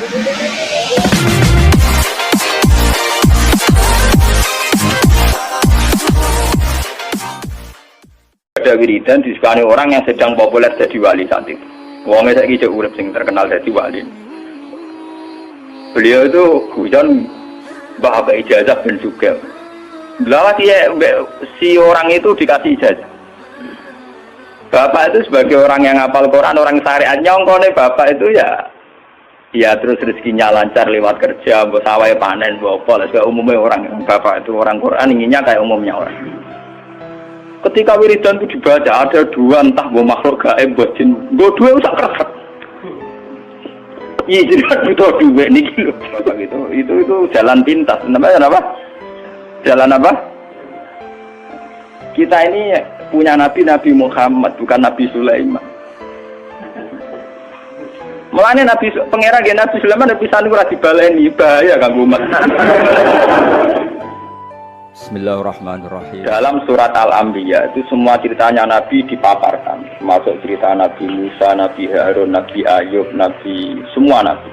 Ada wiridan disukani orang yang sedang populer jadi wali saat itu. Wongnya saya kira urip sing terkenal jadi wali. Beliau itu hujan bahasa ijazah dan juga. Lalu si orang itu dikasih ijazah. Bapak itu sebagai orang yang hafal Quran, orang syariat nyongkone bapak itu ya terus rezekinya lancar lewat kerja, mbok sawah panen, mbok apa, lah umumnya orang bapak itu orang Quran inginnya kayak umumnya orang. Ketika wiridan itu dibaca ada dua entah mbok makhluk gaib mbok jin, mbok dua usah kerep. Iya jadi kan butuh duit nih gitu. Itu jalan pintas. Namanya apa? Jalan apa? Kita ini punya Nabi Muhammad, bukan Nabi Sulaiman. Mulanya pangeran Nabi Sulaiman Nabi Sanu ora dibaleni bahaya kanggo umat. Bismillahirrahmanirrahim. Dalam surat Al-Anbiya itu semua ceritanya Nabi dipaparkan, termasuk cerita Nabi Musa, Nabi Harun, Nabi Ayub, semua Nabi.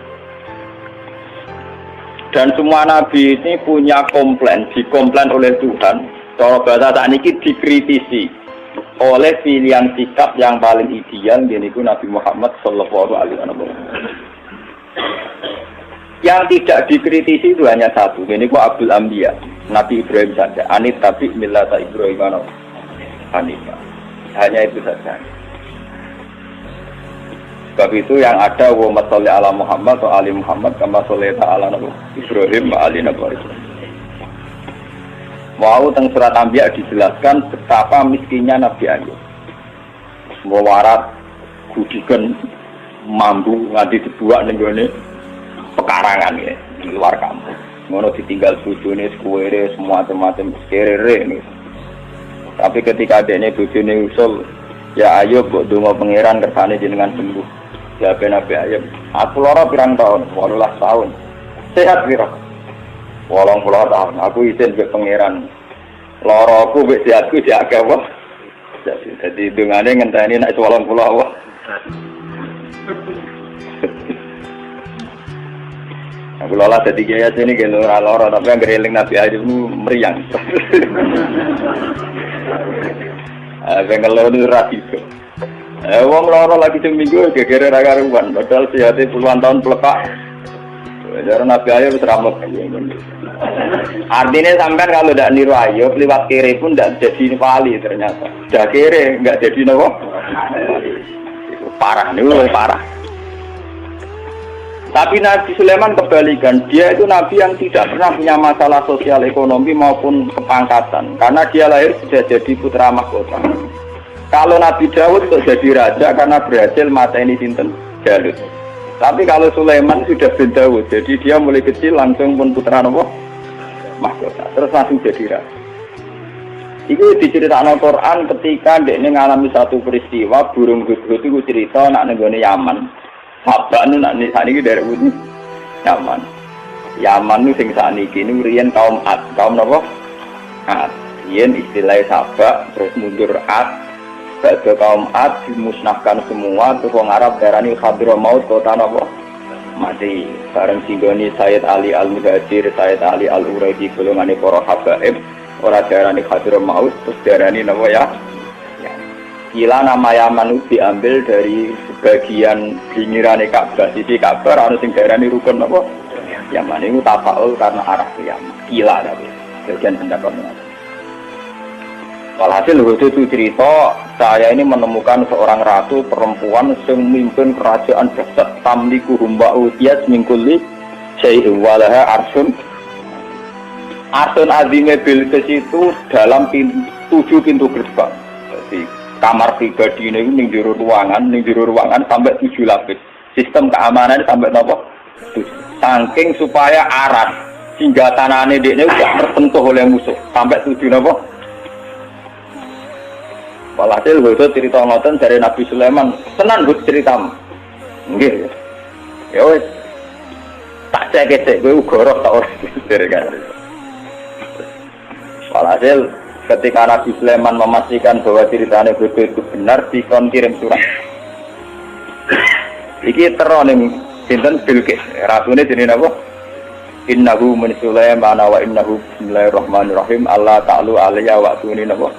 Dan semua Nabi ini punya dikomplain oleh Tuhan. Cara bahasa saat ini dikritisi oleh pilihan sikap yang paling ideal, yaitu Nabi Muhammad Sallallahu Alaihi Wasallam. Yang tidak dikritisi itu hanya satu, yaitu Abdul Anbiya, Nabi Ibrahim saja. Anit tapi millata Ibrahim Hanifah. Hanya itu saja. Sebab itu yang ada wa sholli ala Muhammad wa ali Muhammad kama shollaita ala Ibrahim wa ali Ibrahim. Mau teng surat Anbiya dijelaskan betapa miskinnya Nabi Ayub. Semua warat kudikan mampu nganti dibuat ning gone pekarangan ya di luar kampung. Ngono ditinggal bojone sekuwere semua macam-macam kerere nih. Tapi ketika adene bojone usul, ya Ayub mbok donga pangeran kersane jenengan sembuh. Ya Nabi Ayub, aku lara pirang tahun? 18 tahun. Sehat pira? 80 tahun. Aku izin ke pangeran. Lara aku mbek sehatku diake apa? Jadi dungane ngenteni nek 80 Allah. Aku lola dadi kiai sini kene ora lara tapi anggere eling Nabi Ayub meriang. Bengkel lu ra iso. Wong lara lagi seminggu gegere ra karuan, padahal sehate puluhan tahun plekak. Jarang Nabi Ayub seramuk. Artinya sampai kalau tidak niru Ayub lewat kiri pun tidak jadi wali ternyata. Sudah kiri nggak jadi nopo. Itu parah nih, parah. Tapi Nabi Sulaiman kebalikan, dia itu Nabi yang tidak pernah punya masalah sosial ekonomi maupun kepangkatan, karena dia lahir sudah jadi putra mahkota. Kalau Nabi Daud untuk jadi raja karena berhasil mata ini sinten Jalut. Tapi kalau Sulaiman sudah bin Daud, jadi dia mulai kecil langsung pun putra nopo mahkota, terus langsung jadi raja. Itu diceritakan Al-Quran ketika dia mengalami satu peristiwa burung hudhud itu cerita nak nenggone Yaman. Sabak nu nak saniki dari Uni Yaman. Yaman nu sing saniki nu riyen kaum Ad, kaum napa? Ad. Riyen istilah Sabak terus mundur Ad. Badhe kaum Ad dimusnahkan semua terus wong Arab darani Hadramaut kota napa? Mati. Bareng singgoni Sayyid Ali Al-Muhajir, Sayyid Ali Al-Uraidi golongane para habaib, ora darani Hadramaut terus darani napa ya? Kila nama Yaman itu diambil dari sebagian pinggiran Ka'bah, sisi Ka'bah ana sing darani rukun apa? Yaman itu tafaul karena arah ke Yaman. Kila tapi bagian pendapat. Walhasil itu cerita saya ini menemukan seorang ratu perempuan yang memimpin kerajaan besar tamliku humba'u tiyas mingkuli syai'u walaha arsun azime Bilqis itu dalam 7 pintu gerbang. Jadi kamar pribadi ini ning jero ruangan sampai 7 lapis. Sistem keamanan sampai napa? Saking supaya aras hingga tanahane dekne udah tersentuh oleh musuh sampai 7 napa? Walhasil itu cerita ngoten dari Nabi Sulaiman, tenan Gus ceritamu. Nggih. Ya wis. Tak cek-cek kowe uga roh tak ora kan. Walhasil ketika Nabi Sulaiman memastikan bahwa ceritanya betul itu benar, dikon kirim surat. Iki tero ning Sinten Bilqis. Ratune jenenge napa? Innahu min Sulaiman wa innahu bismillahirrahmanirrahim. Allah ta'ala alayya wa atuni napa?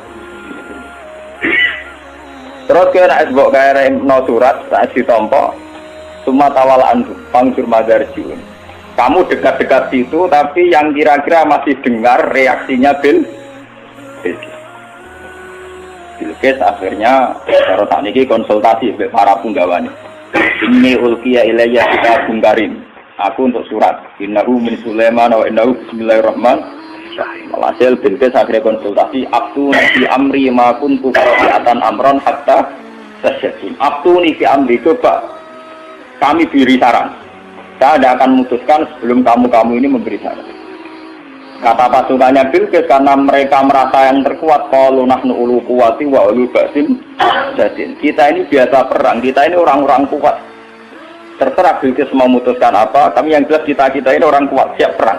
Terus kena esbok kaya no surat saat ditompo Suma tawal andu Pangsur madarjiun. Kamu dekat-dekat situ tapi yang kira-kira masih dengar reaksinya Bilqis akhirnya kalau tak niki konsultasi dengan para punggawane. Ini ulqiya ilayya kitabun karim. Aku untuk surat innahu min Sulaiman wa innahu bismillahirrahmanirrahim. Alhasil Bilqis akhirnya konsultasi Abtuni fi amri ma kuntu qati'atan amron hatta tasyakin. Abtuni fi amri, coba kami beri saran. Saya tidak akan memutuskan sebelum kamu ini memberi saran. Kata pasukannya Bilqis karena mereka merasa yang terkuat qalu nahnu ulu quwwati wa ulu ba'sin jadin. Kita ini biasa perang, kita ini orang-orang kuat. Terserah Bilqis mau memutuskan apa, kami yang jelas kita ini orang kuat, siap perang.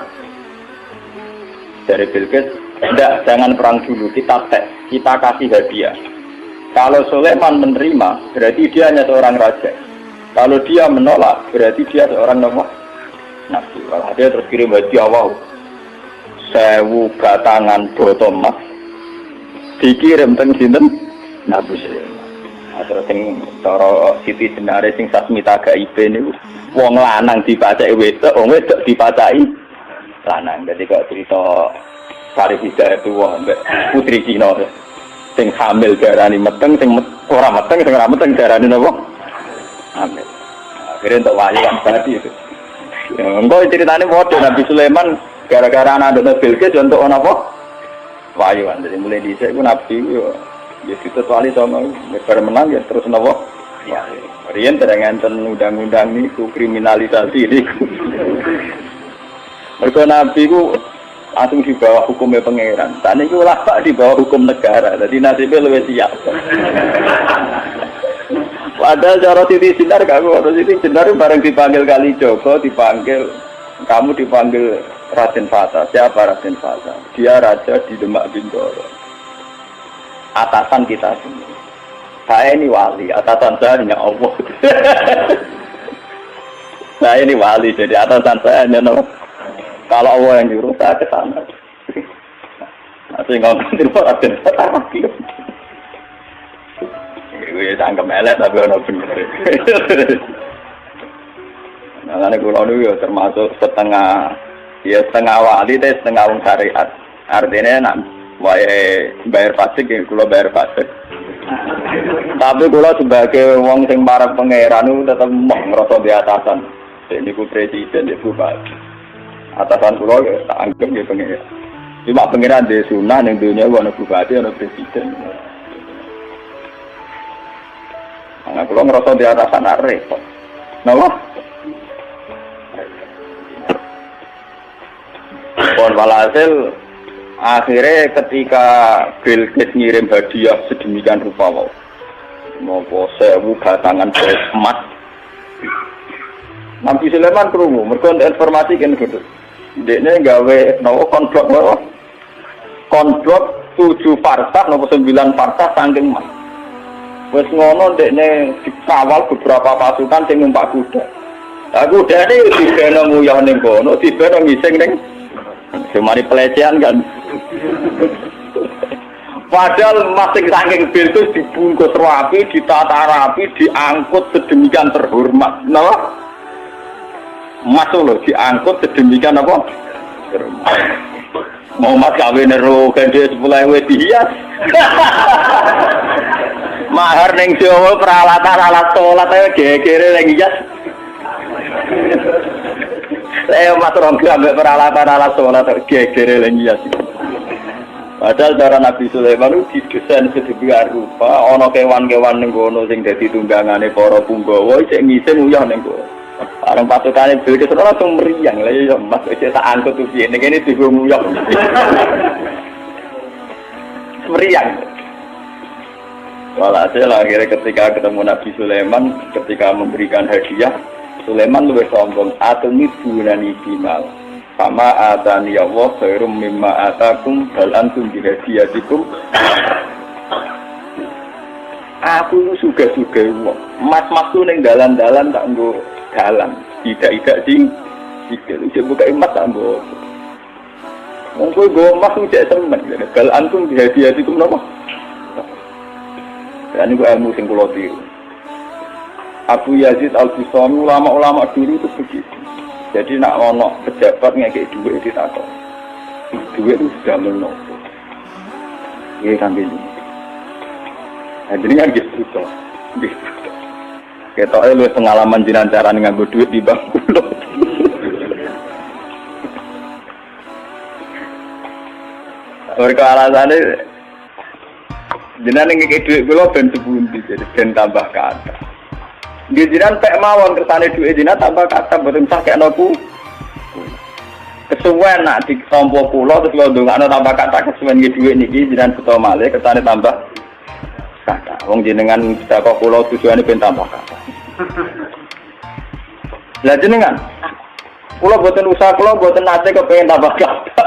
Dari Bilqis, tidak, jangan perang dulu, kita tes, kita kasih hadiah. Kalau Sulaiman menerima, berarti dia hanya seorang raja. Kalau dia menolak, berarti dia seorang nabi. Kalau dia terus kirim hadiah, wow, 1000 batangan botol emas, dikirim teng sinten Nabi Sulaiman. Terus sing cara Siti Jenare sing Sasmita Gaibe niku, wong lanang dipacai wedok, wong wedok dipacai lanang. Jadi kok cerita Farida itu mbek putri Cina sing hamil darani meteng, sing ora meteng, sing ora meteng darani napa? Hamil. Akhirnya untuk wali kan tadi itu. Engko ceritane padha Nabi Sulaiman gara-gara anak Bilqis untuk apa? Wahyu kan. Jadi mulai dhisik ku Nabi yo ya ditutwali sama negara menang ya terus napa? Ya. Riyen terang enten undang-undang niku kriminalisasi niku. Mergo Nabi ku langsung di bawah hukumnya pangeran. Saat ini ulama di bawah hukum negara. Jadi nasibnya lebih siap. Padahal cara Siti Jenar kalau Siti Jenar bareng dipanggil Kalijogo, kamu dipanggil Raden Fata. Siapa Raden Fata? Dia raja di Demak Bintoro. Atasan kita semua. Saya ini wali, atasan saya hanya Allah. Saya ini wali, jadi atasan saya hanya Allah. Kalau Allah yang nyuruh saya ke sana. Nanti ngomongin Raden Fata lagi. Gue tangkap elek tapi orang bener. Nah, ini kulo itu termasuk setengah wali, tapi setengah wong syariat. Artinya nak bayar pajak, kulo bayar pajak. Tapi kulo sebagai wong sing para pangeran itu tetap mau ngerasa di atasan. Ini ku presiden, ini bupati. Atasan kulo tak anggap dia pangeran. Cuma pangeran di sunah yang dunia ada bupati, ada presiden. Nah, kalau ngerasa di atasan repot. Kenapa? Pon walhasil akhirnya ketika Bilqis ngirim hadiah sedemikian rupa mau 1000 batangan emas. Nabi Sulaiman krungu, mergo informasi kan gitu. Dekne gawe konblok 7 parsah nopo 9 parsah saking emas. Wes ngono dekne dikawal beberapa pasukan sing numpak kuda. Lah kudane dibeno nguyah ning kono, dibeno ngising ning semari pelecehan kan. Padahal masing saking Bilqis dibungkus rapi, ditata rapi, diangkut sedemikian terhormat. Napa? Masuk loh, diangkut sedemikian apa? Terhormat. Muhammad kawin ero gede 10.000 dihias. Mahar ning Jawa peralatan alat salat ae gegere ning hias. Saya mas rongga ambek peralatan alat salat gegere ning hias. Padahal cara Nabi Sulaiman itu didesain sedemikian rupa, ana kewan-kewan ning kono sing dadi tunggangane para punggawa sing ngising uyah ning kono. Bareng pasukane Bilqis langsung meriang. Lah ya Mas wis tak angkut tuh piye ning kene diguyok. Meriang. Walhasil akhirnya ketika ketemu Nabi Sulaiman, ketika memberikan hadiah, Sulaiman lebih sombong. Atumi bunani bimal, sama atani Allah khairum mimma atakum bal antum bihadiyatikum. Aku suga-suga wong. Mas-mas tu ning dalan-dalan tak nggo dalan. Tidak sing iki buka emas ambo. Wong kowe go emas ku cek semen. Bal antum hadiah itu menapa? Dan itu ilmu sing kula tiru. Abu Yazid Al-Bustami ulama-ulama dulu itu begitu. Jadi nak ono pejabat ngekek duit ditakok. Duit itu sudah menopo. Iya kan gini. Nah, jadi kan gitu toh. Kita lu pengalaman jinan cara nganggo duit di bank kulo. Mereka alasannya jinan ngekek duit kulo ben sepundi jadi ben tambah ke atas. Di jinan pek mawon kersane duit jinan tambah kata boten sah kek nopo. Kesuwen nak ditompo kula terus lho ndongakno tambah kata kesuwen iki duit niki jinan beto malih kersane tambah kata. Wong jenengan sedekah kula tujuane ben tambah kata. Lah jenengan kula boten usaha kula boten nate kepengin tambah kata.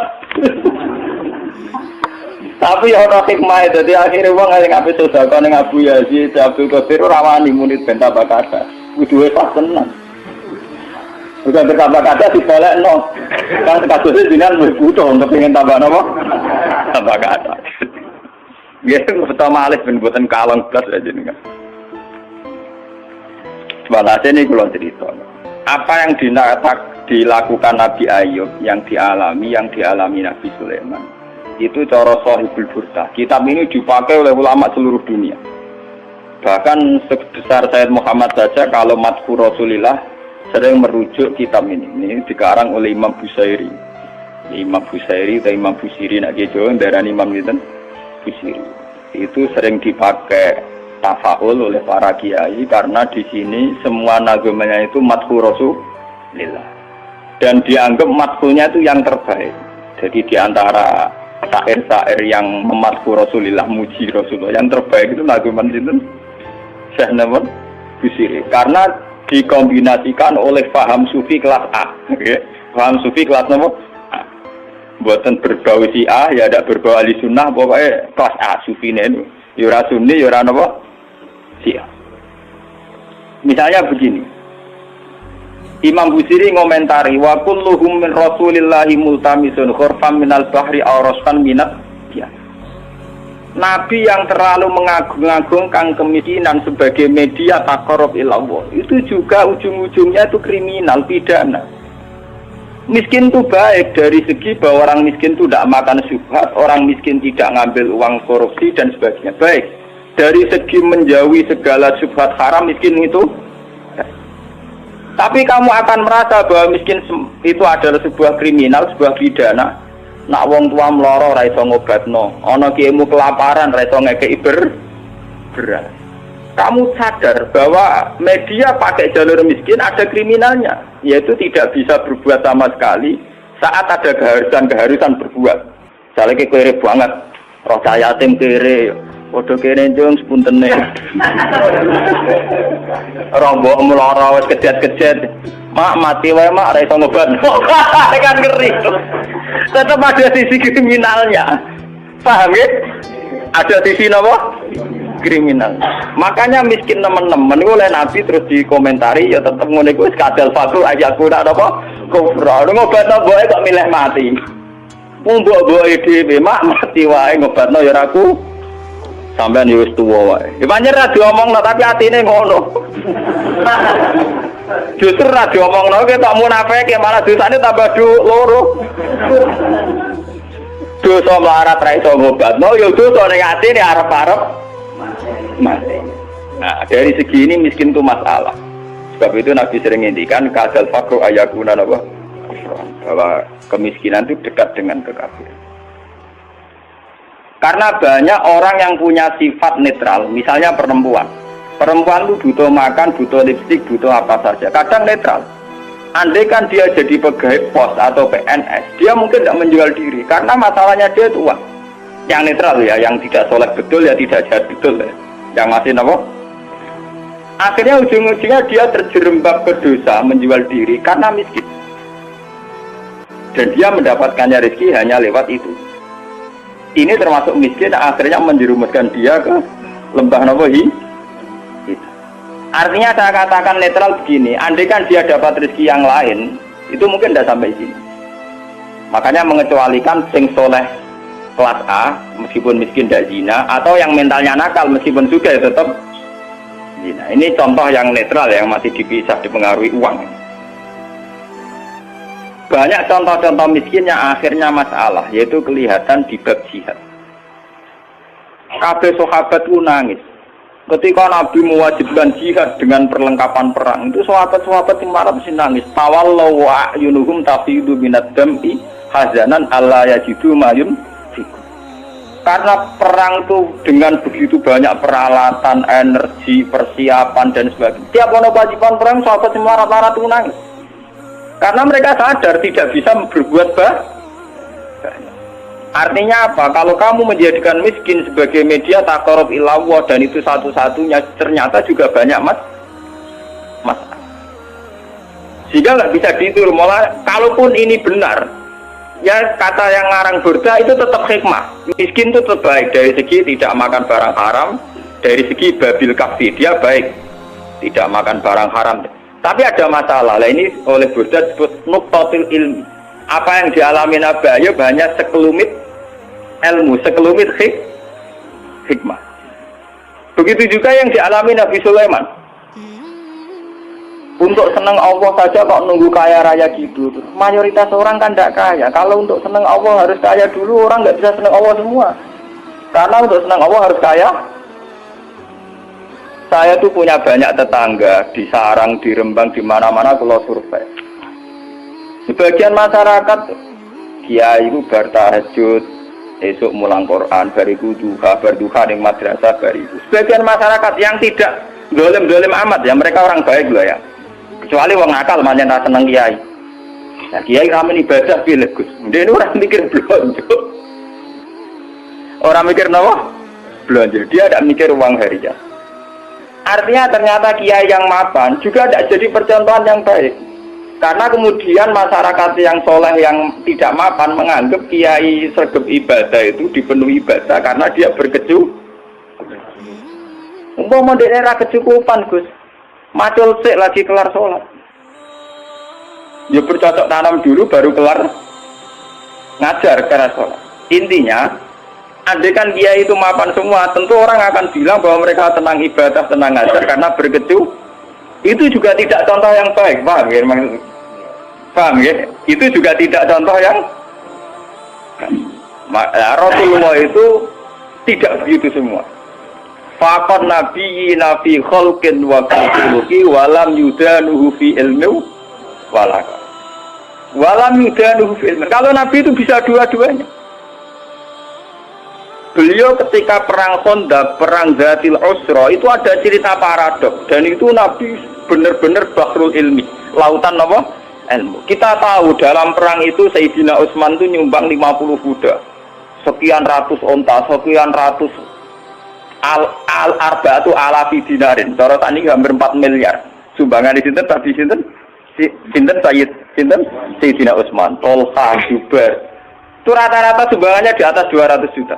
Tapi ya ana hikmah dadi akhire wong sing ape sedekah ning Abu Yazid Abdul Qadir ora wani muni ben tambah kata. Kuduwe pas tenan. Bukan tambah kata dibalekno. Kan kasusé jenengan wis butuh kepengin tambah napa? Tambah kata. Nggih pertama alih ben boten kalong blas jenengan. Walhasil ini kula cerita. Apa yang dilakukan Nabi Ayub, yang dialami Nabi Sulaiman. Itu cara Shahibul Burdah. Kitab ini dipakai oleh ulama seluruh dunia. Bahkan sebesar Sayyid Muhammad saja kalau Madhur Rasulillah sering merujuk kitab ini. Ini dikarang oleh Imam Busairi. Imam Busairi atau Imam Busiri nak Jawa daerah Imam Busiri. Itu sering dipakai tafaul oleh para kiai karena di sini semua nagamanya itu Madhur Rasulillah. Dan dianggap madhurnya itu yang terbaik. Jadi di antara syair-syair yang memadhur Rasulillah, muji Rasulullah, yang terbaik itu naguman sinten Syekh Nawawi Busiri karena dikombinasikan oleh paham sufi kelas A. Okay? Paham sufi kelas nomor A. Buatan berbau Syiah ya ada berbau ahli sunnah pokoknya kelas A sufi ini. Yura sunni yura napa Syiah. Misalnya begini. Imam Busiri ngomentari wa kulluhum min Rasulillahi multamisun khurfam minal bahri aw rasfan minat ya. Nabi yang terlalu mengagung-agungkan kemiskinan sebagai media taqarrub ilallah itu juga ujung-ujungnya itu kriminal pidana. Miskin itu baik dari segi bahwa orang miskin itu tidak makan syubhat, orang miskin tidak ngambil uang korupsi dan sebagainya. Baik. Dari segi menjauhi segala syubhat haram miskin itu. Tapi kamu akan merasa bahwa miskin itu adalah sebuah kriminal, sebuah pidana. Nak wong tua mloro ora iso ngobatno, ana kiaimu kelaparan ora iso ngekeki beras. Kamu sadar bahwa media pakai jalur miskin ada kriminalnya, yaitu tidak bisa berbuat sama sekali saat ada keharusan berbuat. Misalnya kere banget, roh cah yatim kere, padha kene njung sepuntene. Rombok mloro wis kejet-kejet. Mak mati wae mak ora iso ngobatno. Kan ngeri. Tetap ada sisi kriminalnya. Paham ya? Ada sisi apa? Kriminal. Makanya miskin teman-teman itu oleh Nabi terus dikomentari ya tetap ngono iku wis kadal fakru aja aku ndak apa kufra. Ngobatno boe kok milih mati. Wong mbok-mboke dhewe mak mati wae ngobatno ya aku. Sampeyan yo wis tuwa wae. Ya pancen ra diomongno tapi atine ngono. Justru ra diomongno ki tak munafike malah dosane tambah loro. Dosa melarat ra iso ngobatno ya dosa ning atine arep-arep mati. Nah, dari segi ini miskin itu masalah. Sebab itu Nabi sering ngendikan kadal fakru ayakuna apa? Bahwa kemiskinan itu dekat dengan kekafiran. Karena banyak orang yang punya sifat netral, misalnya perempuan. Perempuan itu butuh makan, butuh lipstik, butuh apa saja. Kadang netral. Andai kan dia jadi pegawai pos atau PNS, dia mungkin tidak menjual diri. Karena masalahnya dia itu uang. Yang netral ya, yang tidak soleh betul ya tidak jahat betul ya. Yang masih apa? Akhirnya ujung-ujungnya dia terjerembab ke dosa menjual diri karena miskin. Dan dia mendapatkannya rezeki hanya lewat itu. Ini termasuk miskin, akhirnya menjerumuskan dia ke lembah Nawahi. Artinya saya katakan netral begini, andai kan dia dapat rezeki yang lain, itu mungkin tidak sampai sini. Makanya mengecualikan sing soleh kelas A, meskipun miskin tidak zina, atau yang mentalnya nakal meskipun sudah tetap zina. Ini contoh yang netral yang masih dipisah dipengaruhi uang. Banyak contoh-contoh miskin yang akhirnya masalah, yaitu kelihatan di bab jihad. Kabeh sahabat itu nangis. Ketika Nabi mewajibkan jihad dengan perlengkapan perang, itu sahabat-sahabat yang marah mesti nangis. Tawallau wa ayunuhum tafidu minad dam'i hazanan alla yajidu mayun fikum. Karena perang itu dengan begitu banyak peralatan, energi, persiapan dan sebagainya. Tiap ono kewajiban perang, sahabat yang marah-marah itu nangis. Karena mereka sadar tidak bisa berbuat banyak. Artinya apa? Kalau kamu menjadikan miskin sebagai media taqarrub ila Allah dan itu satu-satunya, ternyata juga banyak masalah. Sehingga nggak bisa ditur. Malah kalaupun ini benar, ya kata yang ngarang Burda itu tetap hikmah. Miskin itu tetap baik dari segi tidak makan barang haram, dari segi babil kafi dia baik, tidak makan barang haram. Tapi ada masalah. Lah ini oleh Burda disebut nuqtatil ilmi. Apa yang dialami Nabi Ayub hanya sekelumit ilmu, sekelumit hikmah. Begitu juga yang dialami Nabi Sulaiman. Untuk senang Allah saja kok nunggu kaya raya gitu. Mayoritas orang kan tidak kaya. Kalau untuk senang Allah harus kaya dulu, orang nggak bisa senang Allah semua. Karena untuk senang Allah harus kaya. Saya tuh punya banyak tetangga di Sarang, di Rembang, di mana-mana kalau survei. Sebagian masyarakat kiai itu bertahajud, esok mulang Quran, bariku duha, berduha di madrasah bariku. Sebagian masyarakat yang tidak dolim amat ya, mereka orang baik loh ya. Kecuali wong nakal manjen ra seneng kiai. Nah, kiai ramen ibadah pilih Gus. Dia ini orang mikir belanja. Orang mikir nawa belanja. Dia tidak mikir uang harian. Artinya ternyata kiai yang mapan juga tidak jadi percontohan yang baik. Karena kemudian masyarakat yang soleh yang tidak mapan menganggap kiai sergap ibadah itu dipenuhi ibadah karena dia berkecukupan. Umpama daerah kecukupan Gus, macul sik lagi kelar sholat. Ya bercocok tanam dulu baru kelar ngajar karena sholat. Intinya, andai kan kiai itu mapan semua, tentu orang akan bilang bahwa mereka tenang ibadah, tenang ngajar karena berkecukupan. Itu juga tidak contoh yang baik, paham ya? Paham ya? Itu juga tidak contoh yang Rasulullah itu tidak begitu semua. Faqad nabiyina fi khalqin wa khuluqi walam yudanuhu fi ilmi walaka. Walam yudanuhu fi ilmi. Kalau Nabi itu bisa dua-duanya. Beliau ketika perang Khandaq, perang Zatil Usra itu ada cerita paradok dan itu Nabi benar-benar bahrul ilmi, lautan apa? Ilmu. Kita tahu dalam perang itu Sayyidina Utsman itu nyumbang 50 kuda, sekian ratus onta, sekian ratus al-arba'atu alafi dinarin. Cara tadi hampir 4 miliar. Sumbangan di sinten tadi sinten Sayyidina Utsman, Tolha, Zubair. Itu rata-rata sumbangannya di atas 200 juta.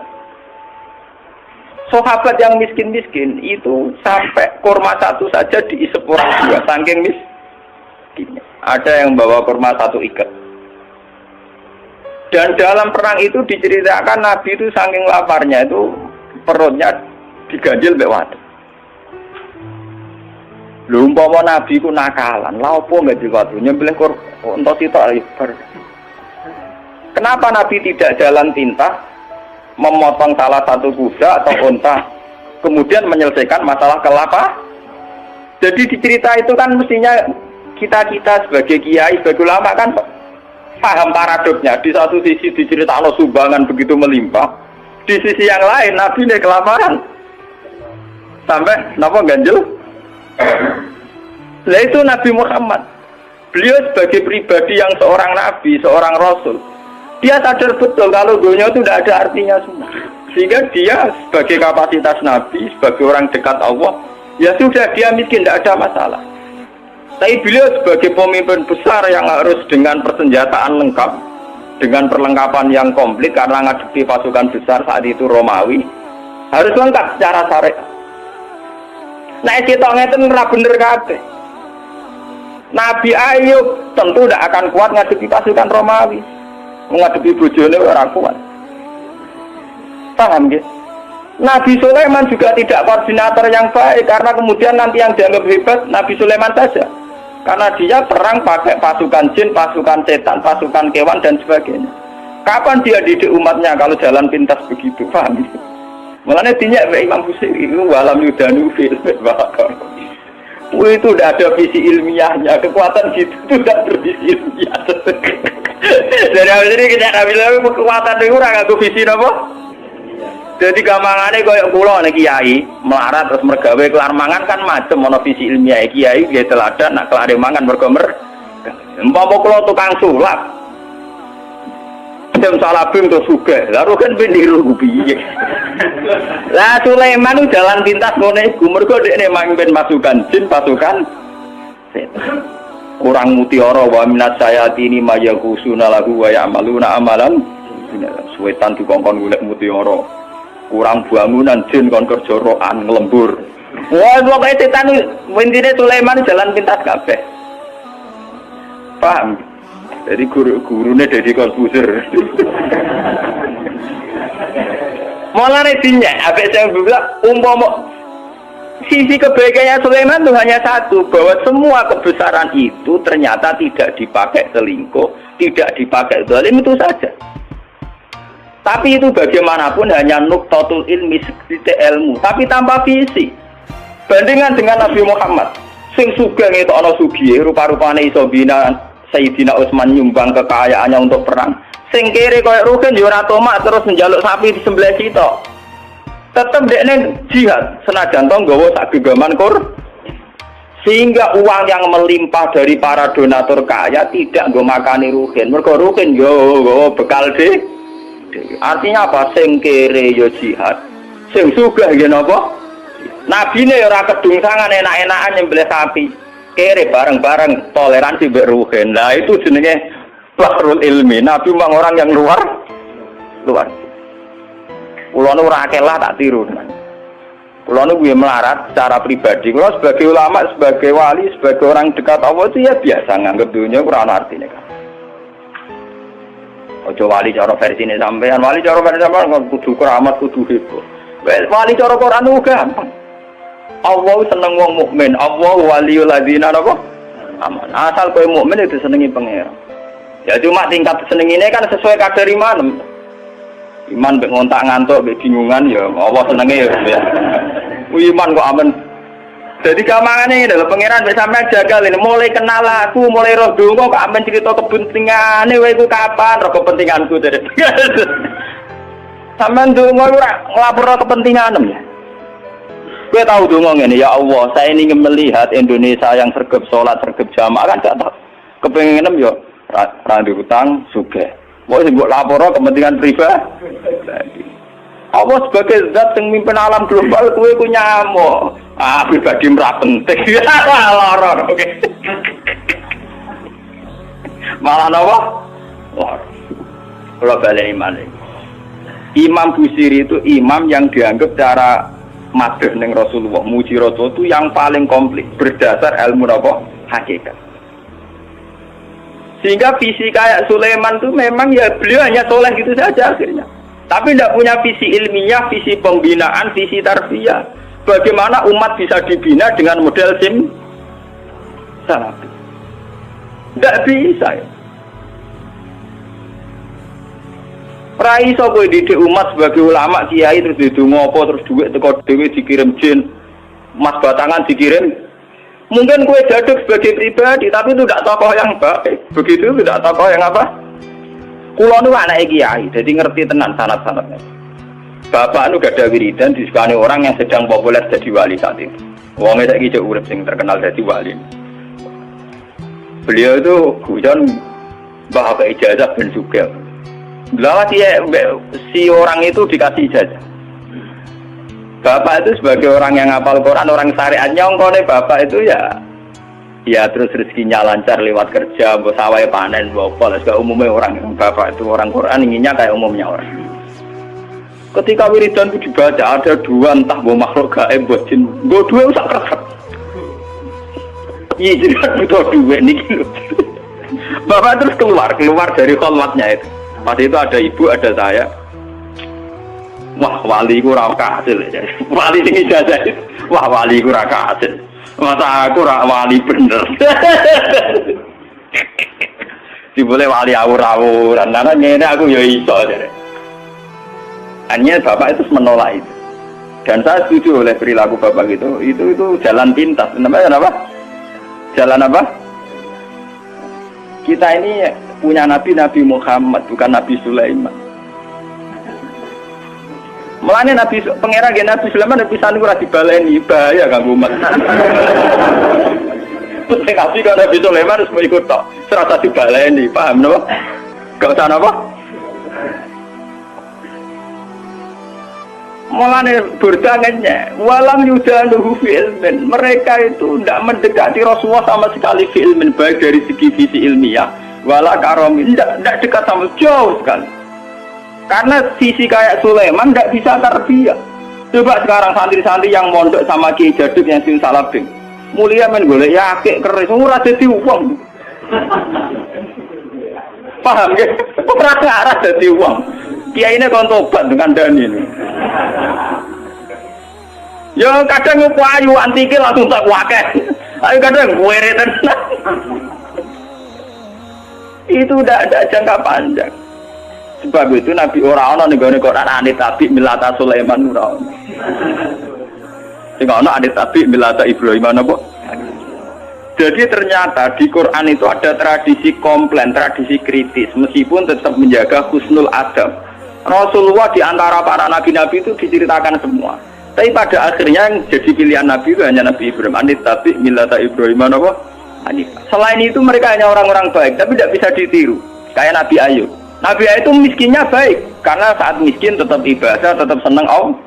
Sahabat yang miskin-miskin itu sampai kurma satu saja diisep orang dua, saking miskinnya. Ada yang bawa kurma satu ikat. Dan dalam perang itu diceritakan Nabi itu saking laparnya itu perutnya diganjil mbek wadon. Lho umpama Nabi ku nakalan, lha opo enggak diwadu nyembelih unta sitok ibar. Kenapa Nabi tidak jalan tinta memotong salah satu kuda atau unta kemudian menyelesaikan masalah kelapa? Jadi di cerita itu kan mestinya kita sebagai kiai, sebagai ulama kan paham paradoksnya. Di satu sisi diceritakan sumbangan begitu melimpah, di sisi yang lain Nabi ini kelaparan sampai napa ganjel. Nah itu Nabi Muhammad, beliau sebagai pribadi yang seorang nabi, seorang rasul, dia sadar betul kalau dunia itu tidak ada artinya semua. Sehingga dia sebagai kapasitas nabi, sebagai orang dekat Allah, ya sudah dia miskin, tidak ada masalah. Tapi beliau sebagai pemimpin besar yang harus dengan persenjataan lengkap, dengan perlengkapan yang komplit karena ngadepi pasukan besar saat itu Romawi, harus lengkap secara syariat. Nek sitok ngeten ora bener kabeh. Nabi Ayub tentu tidak akan kuat ngadepi pasukan Romawi. Menghadapi bojone ora kuat. Paham nggih? Nabi Sulaiman juga tidak koordinator yang baik karena kemudian nanti yang dianggap hebat Nabi Sulaiman saja. Karena dia perang pakai pasukan jin, pasukan setan, pasukan kewan dan sebagainya. Kapan dia didik umatnya kalau jalan pintas begitu? Paham? Mulanya dinyak Imam Busiri itu walam yudanu fil bakar. Itu tidak ada visi ilmiahnya, kekuatan gitu itu tidak bervisi ilmiah. Dari awal ini kita bilang kekuatan itu orang aku visi apa? Jadi gampangannya kayak pulau nih kiai melarat terus mergawe kelar mangan kan macam mono visi ilmiah kiai dia teladan nak kelar mangan bergomer. Empama pulau tukang sulap. Jam salabim terus juga, lalu kan beniru piye. Lah Sulaiman itu jalan pintas ngene iku mergo dekne mangben masukan jin pasukan setan. Kurang mutiara wa minat sayatini mayakusuna lagu wa ya'maluna amalan. Setan dikongkon golek mutiara. Kurang bangunan jin kon kerja rokan nglembur. Wah pokoke setan intine Sulaiman jalan pintas kabeh. Paham? Jadi guru-gurunya dari Konfusius. Malah retinya, apa saya bilang, umpama sisi kebaikannya Sulaiman itu hanya satu, bahwa semua kebesaran itu ternyata tidak dipakai selingkuh, tidak dipakai zalim itu saja. Tapi itu bagaimanapun hanya nuktatul ilmi, sedikit ilmu, tapi tanpa visi. Bandingan dengan Nabi Muhammad, sing sugeng itu ana sugih, rupa-rupane iso bina Sayyidina Utsman nyumbang kekayaannya untuk perang. Sing kere koyo Rugen yo ora tomak terus njaluk sapi di sebelah sitok. Tetep dekne jihad senajan to nggawa sak gegaman sehingga uang yang melimpah dari para donatur kaya tidak nggo makani Rugen. Mergo Rugen yo bekal de. Artinya apa? Sing kere yo jihad. Sing sugih nggih napa? Nabine yo ora kedungsangan enak-enakan nyembelih sapi. Kere bareng-bareng toleransi beruhen. Nah itu jenenge bahrul ilmi. Nabi memang orang yang luar. Kulo nu ora akelah tak tiru. Kulo nu gue melarat secara pribadi. Kulo sebagai ulama, sebagai wali, sebagai orang dekat Allah itu ya biasa nganggep dunia ora ana artine kan. Ojo wali cara versine sampean, wali cara versi sampean kudu keramat, kudu heboh. Wali cara Quran itu gampang. Allah seneng wong mukmin, Allah waliyul ladzina napa? Aman. Asal kowe mukmin itu senengi pangeran. Ya cuma tingkat senengine kan sesuai kadar iman. Iman mek ngontak ngantuk mek bingungan ya Allah senenge ya. Iman kok aman. Jadi gampangane lho pangeran wis sampean jagal ini mulai kenal aku, mulai roh donga kok amen cerita kepentingane wae iku kapan roh kepentinganku dari. Sampeyan donga ora nglapor kepentinganem ya. Gue tahu dong ini ya Allah, saya ingin melihat Indonesia yang sergap sholat, sergap jamaah kan gak tahu. Kepengenem yo, randi hutang, suge. Mau sebut lapor kepentingan pribadi. Allah sebagai zat yang mimpin alam global, gue punya nyamuk. Pribadi merah penting. Loror, oke. Malah apa? Kalau balik iman. Imam Busiri itu imam yang dianggap cara madheh ning Rasulullah, muji Rasul itu yang paling komplit berdasar ilmu apa? Hakikat. Sehingga visi kayak Sulaiman itu memang ya beliau hanya soleh gitu saja akhirnya. Tapi tidak punya visi ilmiah, visi pembinaan, visi tarbiyah. Bagaimana umat bisa dibina dengan model salafi? Tidak bisa ya. Rai iso kowe didik umat sebagai ulama kiai terus didonga apa terus duit teko dhewe dikirim jin, emas batangan dikirim. Mungkin kowe jaduk sebagai pribadi tapi itu tidak tokoh yang baik. Begitu tidak tokoh yang apa? Kulo nu anake kiai, jadi ngerti tenan sanad-sanadnya. Bapak nu gak ada wiridan disukani orang yang sedang populer jadi wali saat itu. Wong saiki cek urip sing terkenal jadi wali. Beliau itu hujan bahwa ijazah ben juga. Lalu si orang itu dikasih ijazah. Bapak itu sebagai orang yang hafal Quran, orang syariat nyongkone bapak itu ya terus rezekinya lancar lewat kerja, mbok sawah panen, mbok apa, umumnya orang bapak itu orang Quran inginnya kayak umumnya orang. Ketika wiridan itu dibaca ada dua entah mau makhluk gaib buat jin, gue dua usah keresek. Iya jadi kan butuh dua nih gitu. Bapak terus keluar dari kholwatnya itu. Pas itu ada ibu, ada saya. Wah wali ku ra kasil ya. Wali sing ijazah. Wah wali ku ra kasil. Masa aku ra wali bener. Dibole wali awur-awuran. Karena ngene aku ya iso jare. Hanya bapak itu menolak itu. Dan saya setuju oleh perilaku bapak itu jalan pintas. Namanya apa? Jalan apa? Kita ini punya Nabi Muhammad, bukan Nabi Sulaiman. Mulane Nabi pangeran nggih Nabi Sulaiman pisan ora dibaleni, bahaya kanggo umat. Sing Nabi kan Nabi Sulaiman harus ikut tok, ora dibaleni, paham napa? Gak usah napa? Mulane berdangannya walam yudaluhu fi ilmin, mereka itu tidak mendekati Rasulullah sama sekali fi ilmin, baik dari segi visi ilmiah wala karomi, tidak dekat sama, jauh sekali. Karena sisi kayak Sulaiman tidak bisa tarbiyah. Coba sekarang santri-santri yang mondok sama Kiai Jaduk yang sing salabing mulia men golek yakik keris ora dadi wong. Paham nggih? Ora dadi wong. Kiai ini kon tobat dengan Dani ini. Ya kadang ngupayu antike langsung tak wakeh. Ayo kadang kuwere tenan. Itu udah ada jangka panjang. Sebab itu Nabi ora ana ning gone Quran anit tabi milata Sulaiman ora ana. Sing ana anit tabi milata Ibrahim napa? Jadi ternyata di Quran itu ada tradisi komplain, tradisi kritis meskipun tetap menjaga husnul adab. Rasulullah di antara para nabi-nabi itu diceritakan semua. Tapi pada akhirnya yang jadi pilihan Nabi itu hanya Nabi Ibrahim. Anit tabi milata Ibrahim apa? Selain itu mereka hanya orang-orang baik, tapi tidak bisa ditiru. Kayak Nabi Ayub. Nabi Ayub itu miskinnya baik, karena saat miskin tetap ibadah, tetap senang Allah.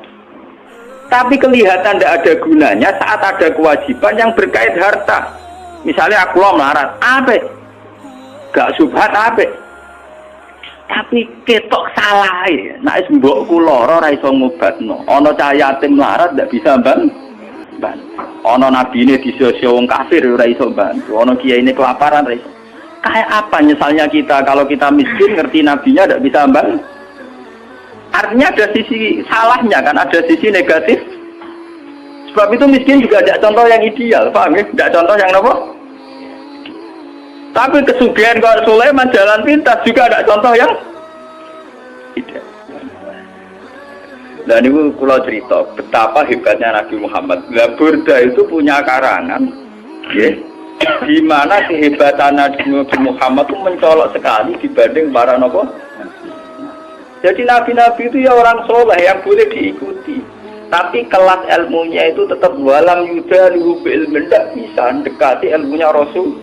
Tapi kelihatan tidak ada gunanya saat ada kewajiban yang berkait harta. Misalnya aku melarat, apa? Gak subhat apa? Tapi ketok salah ya. Nek mbokku lara ora iso ngobatno. Ana cah yatim melarat ndak bisa bantu. Ana nabine disio-sio wong kafir ora iso bantu. Ana kiyaine kelaparan ora iso. Kayak apa nyesalnya kita kalau kita miskin ngerti nabinya ndak bisa bantu. Artinya ada sisi salahnya kan, ada sisi negatif. Sebab itu miskin juga ada contoh yang ideal, paham ya? Tidak contoh yang apa? Tapi kesugihan kalau Sulaiman jalan pintas juga ada contoh yang tidak. Dan itu kalau cerita betapa hebatnya Nabi Muhammad. Burda itu punya karangan, ya, di mana kehebatan Nabi Muhammad itu mencolok sekali dibanding para nabi. Jadi nabi-nabi itu ya orang soleh yang boleh diikuti. Tapi kelas ilmunya itu tetap walam yudalu bil ilmin, tidak bisa mendekati ilmunya Rasul.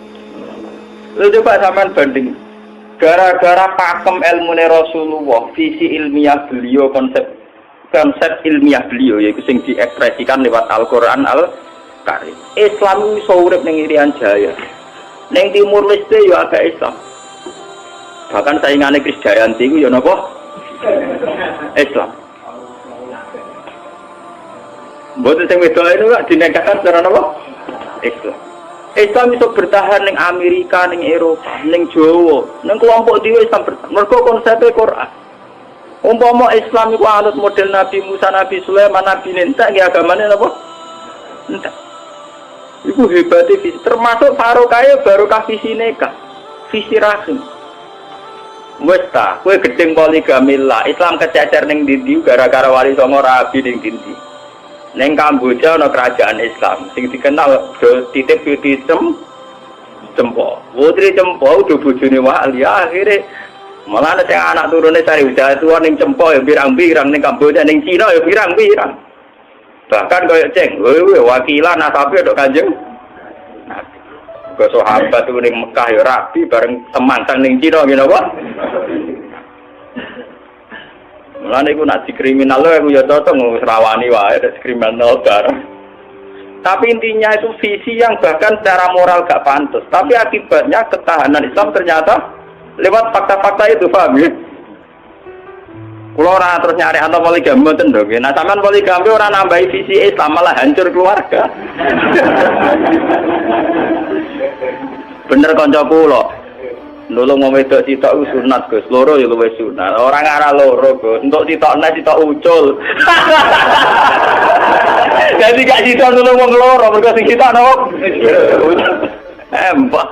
Lalu coba sampean banding, gara-gara pakem ilmunya Rasulullah, visi ilmiah beliau, konsep ilmiah beliau, yaitu yang diekspresikan lewat Al-Quran Al-Karim. Islam itu urip ning Irian Jaya, ning Timur Leste ya agak Islam. Bahkan saingannya Krisdayanti itu ya napa? Islam. Mboten sing wedok itu gak dinegasikan secara napa? Islam. Islam itu bertahan ning Amerika, ning Eropa, ning Jawa, ning kelompok dhewe Islam bertahan. Mergo konsepnya Quran. Umpama Islam iku anut model Nabi Musa, Nabi Sulaiman, Nabi Ninta, nggih agamane napa? Entek. Iku hebate visi, termasuk barokah barokah visi nikah, visi rahim. Wes ta, kowe gedeng poligami lah, Islam kececer ning ndi gara-gara wali songo rabi ning ndi. Neng Kamboja ana kerajaan Islam sing dikenal titip putri Cempo. Putri Cempo udah bojone wali akhire malah ana anak turune cari udah tua ning Cempo ya pirang-pirang ning Kamboja ning Cina ya pirang-pirang. Bahkan koyo ceng, wakilan asape tok Kanjeng Nabi. Go sahabat ning Mekah ya rabi bareng teman ning Cina ngene apa? Mulane iku nak dikriminal lho aku ya cocok ngrawani wae kriminal bareng. Tapi intinya itu visi yang bahkan secara moral gak pantas. Tapi akibatnya ketahanan Islam ternyata lewat fakta-fakta itu, paham ya? Kulo ora terus nyari atau poligami mboten lho. Nah, sampean poligami ora nambahi visi Islam malah hancur keluarga. Bener kanca kula. Nulung wong wedok sitok sunat Gus, loro ya luwih sunat. Ora ngarah loro, Gus. Entuk sitokne sitok ucul. Jadi gak sitok nulung wong loro, mergo sing sitok napa? Empah.